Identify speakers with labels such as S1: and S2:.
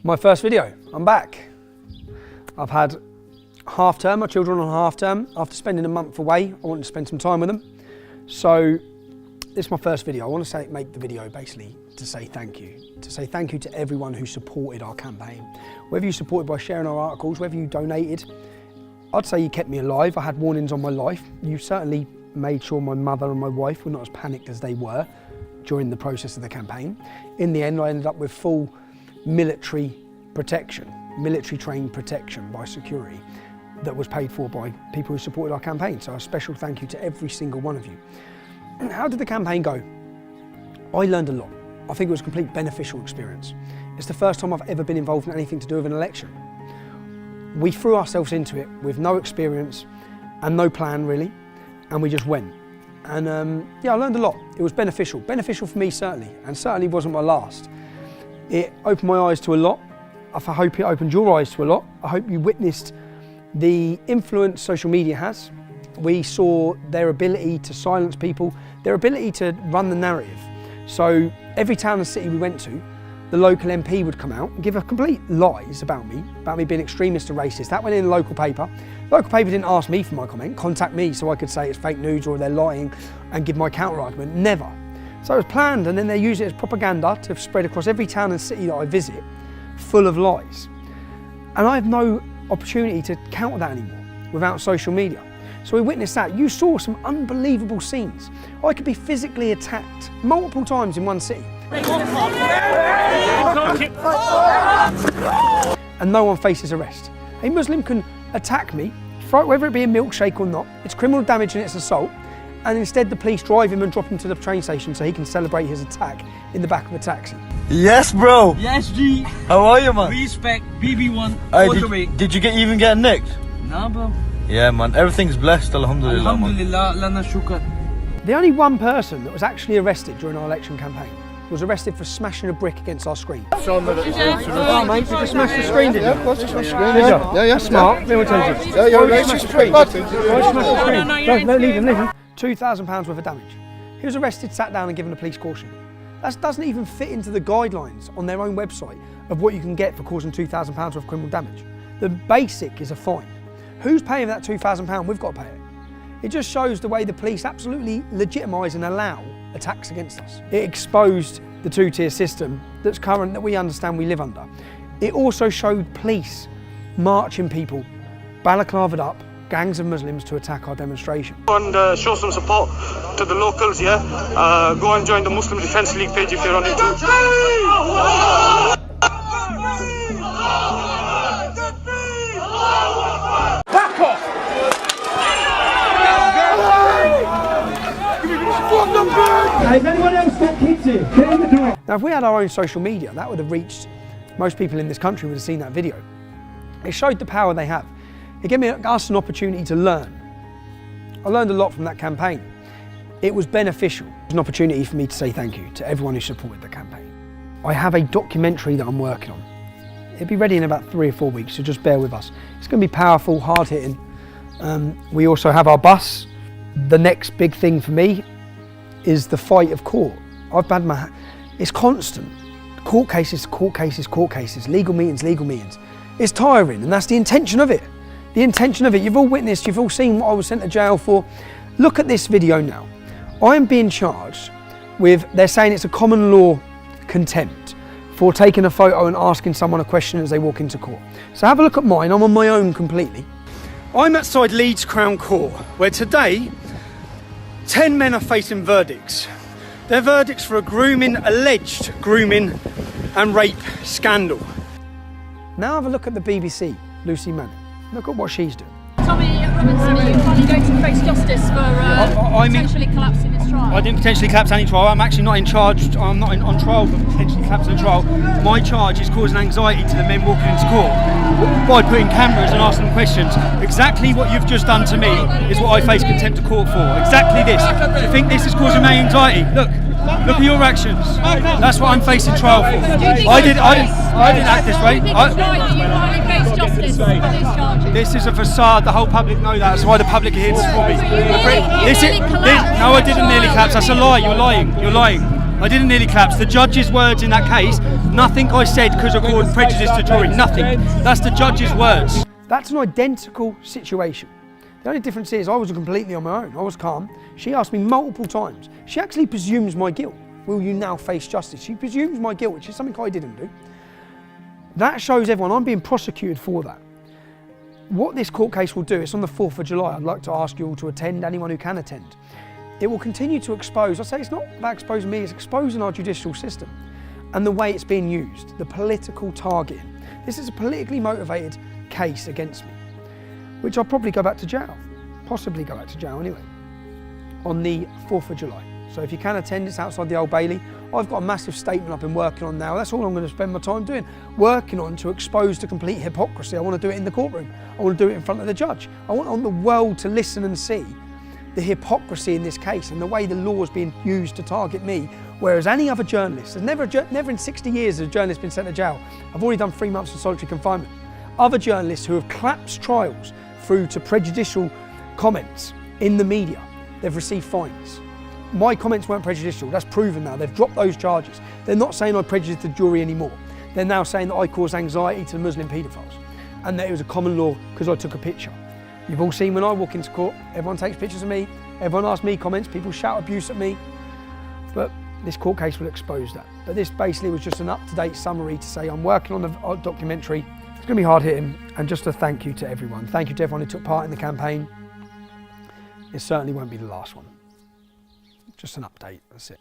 S1: My first video, I'm back. I've had half term, my children on half term. After spending a month away, I wanted to spend some time with them. So this is my first video. I want to make the video basically to say thank you. To say thank you to everyone who supported our campaign. Whether you supported by sharing our articles, whether you donated, I'd say you kept me alive. I had warnings on my life. You certainly made sure my mother and my wife were not as panicked as they were during the process of the campaign. In the end, I ended up with full military protection, military trained protection by security that was paid for by people who supported our campaign. So a special thank you to every single one of you. How did the campaign go? I learned a lot. I think it was a complete beneficial experience. It's the first time I've ever been involved in anything to do with an election. We threw ourselves into it with no experience and no plan really, and we just went. And yeah, I learned a lot. It was beneficial. Beneficial for me certainly, and certainly wasn't my last. It opened my eyes to a lot. I hope it opened your eyes to a lot. I hope you witnessed the influence social media has. We saw their ability to silence people, their ability to run the narrative. So every town and city we went to, the local MP would come out and give a complete lies about me being extremist or racist. That went in the local paper. The local paper didn't ask me for my comment, contact me so I could say it's fake news or they're lying and give my counter argument, never. So it was planned, and then they use it as propaganda to spread across every town and city that I visit, full of lies. And I have no opportunity to counter that anymore without social media. So we witnessed that. You saw some unbelievable scenes. I could be physically attacked multiple times in one city. And no one faces arrest. A Muslim can attack me, whether it be a milkshake or not, it's criminal damage and it's assault, and instead the police drive him and drop him to the train station so he can celebrate his attack in the back of a taxi.
S2: Yes, bro.
S3: Yes, G.
S2: How are you, man?
S3: Respect, BB1, all the way.
S2: Did you even get nicked?
S3: Nah, bro.
S2: Yeah, man. Everything's blessed, alhamdulillah.
S3: Alhamdulillah, lana shukr.
S1: The only one person that was actually arrested during our election campaign was arrested for smashing a brick against our screen.
S4: Oh,
S1: mate, did you smash the screen, did you?
S4: Yeah, of course, you smashed the screen. Yeah,
S1: Smart, let me tell you.
S4: Yeah, you smashed the screen.
S1: Why smash the screen? No, leave him. £2,000 worth of damage. He was arrested, sat down and given a police caution. That doesn't even fit into the guidelines on their own website of what you can get for causing £2,000 worth of criminal damage. The basic is a fine. Who's paying that £2,000? We've got to pay it. It just shows the way the police absolutely legitimise and allow attacks against us. It exposed the two-tier system that's current, that we understand we live under. It also showed police marching people, balaclavaed up, gangs of Muslims to attack our demonstration.
S5: And show some support to the locals, yeah? Go and join the Muslim Defence League page if you're on YouTube.
S4: Back off!
S6: Has anyone else got kids here? Get in the door.
S1: Now, if we had our own social media, that would have reached, most people in this country would have seen that video. It showed the power they have. It gave us an opportunity to learn. I learned a lot from that campaign. It was beneficial. It was an opportunity for me to say thank you to everyone who supported the campaign. I have a documentary that I'm working on. It'll be ready in about 3 or 4 weeks, so just bear with us. It's going to be powerful, hard-hitting. We also have our bus. The next big thing for me is the fight of court. It's constant. Court cases, court cases, court cases, legal meetings, legal meetings. It's tiring, and that's the intention of it. The intention of it, you've all witnessed, you've all seen what I was sent to jail for. Look at this video now. I am being charged with, they're saying it's a common law contempt for taking a photo and asking someone a question as they walk into court. So have a look at mine, I'm on my own completely. I'm outside Leeds Crown Court, where today, 10 men are facing verdicts. They're verdicts for alleged grooming and rape scandal. Now have a look at the BBC, Lucy Manning. Look at what she's doing.
S7: Tommy Robinson, are you finally going to face justice for potentially collapsing his trial?
S1: I didn't potentially collapse any trial. I'm actually not in charge. I'm not on trial for potentially collapsing a trial. My charge is causing anxiety to the men walking into court by putting cameras and asking them questions. Exactly what you've just done to me is what I face contempt of court for. Exactly this. Do you think this is causing my anxiety? Look at your actions. That's what I'm facing trial for. I didn't act this way. This is a facade. The whole public know that. That's why the public are here to support me. No, I didn't nearly collapse. That's a lie. You're lying.
S8: I didn't nearly collapse. The judge's words in that case, nothing I said could have caused prejudice to jury. Nothing. That's the judge's words.
S1: That's an identical situation. The only difference is I was completely on my own. I was calm. She asked me multiple times. She actually presumes my guilt. Will you now face justice? She presumes my guilt, which is something I didn't do. That shows everyone I'm being prosecuted for that. What this court case will do, it's on the 4th of July. I'd like to ask you all to attend, anyone who can attend. It will continue to expose, I say it's not about exposing me, it's exposing our judicial system and the way it's being used, the political targeting. This is a politically motivated case against me, which I'll probably go back to jail, possibly go back to jail anyway, on the 4th of July. So if you can attend, it's outside the Old Bailey. I've got a massive statement I've been working on now. That's all I'm going to spend my time doing, working on to expose the complete hypocrisy. I want to do it in the courtroom. I want to do it in front of the judge. I want the world to listen and see the hypocrisy in this case and the way the law is being used to target me, whereas any other journalist, there's never in 60 years has a journalist been sent to jail. I've already done 3 months of solitary confinement. Other journalists who have collapsed trials through to prejudicial comments in the media, they've received fines. My comments weren't prejudicial, that's proven now. They've dropped those charges. They're not saying I prejudiced the jury anymore. They're now saying that I caused anxiety to the Muslim paedophiles and that it was a common law because I took a picture. You've all seen when I walk into court, everyone takes pictures of me, everyone asks me comments, people shout abuse at me, but this court case will expose that. But this basically was just an up-to-date summary to say I'm working on a documentary. It's going to be hard-hitting, and just a thank you to everyone. Thank you to everyone who took part in the campaign. It certainly won't be the last one. Just an update, that's it.